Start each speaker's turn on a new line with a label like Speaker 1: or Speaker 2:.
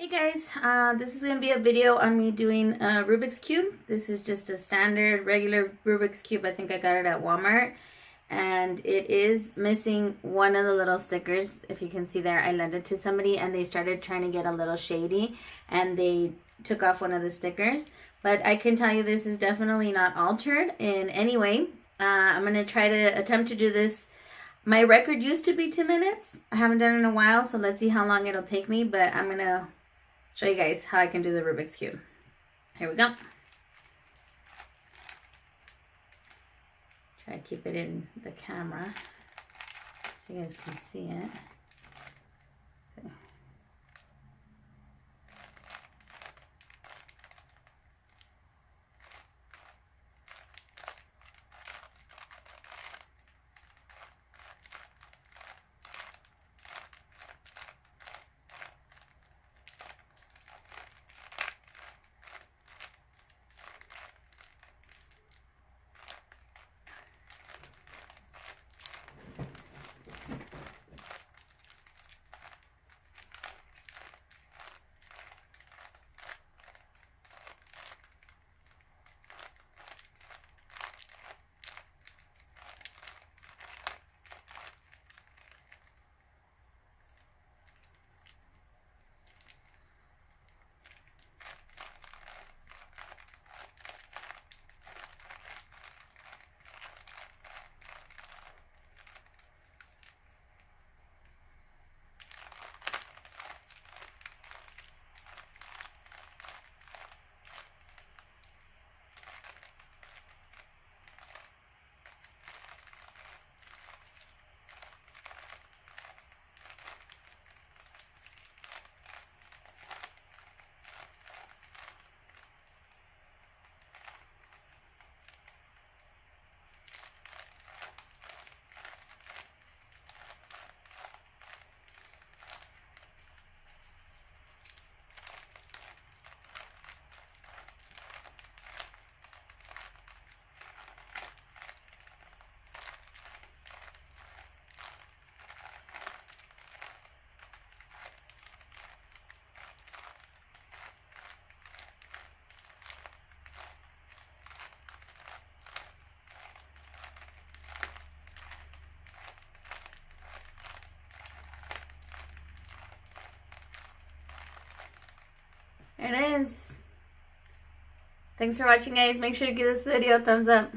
Speaker 1: Hey guys, this is going to be a video on me doing a Rubik's Cube. This is just a standard regular Rubik's Cube. I think I got it at Walmart. And it is missing one of the little stickers. If you can see there, I lent it to somebody and they started trying to get a little shady and they took off one of the stickers. But I can tell you this is definitely not altered in any way. I'm going to try to attempt to do this. My record used to be 2 minutes. I haven't done it in a while, so let's see how long it'll take me. But I'm going to show you guys how I can do the Rubik's Cube. Here we go. Try to keep it in the camera so you guys can see it. So. There it is. Thanks for watching, guys. Make sure to give this video a thumbs up.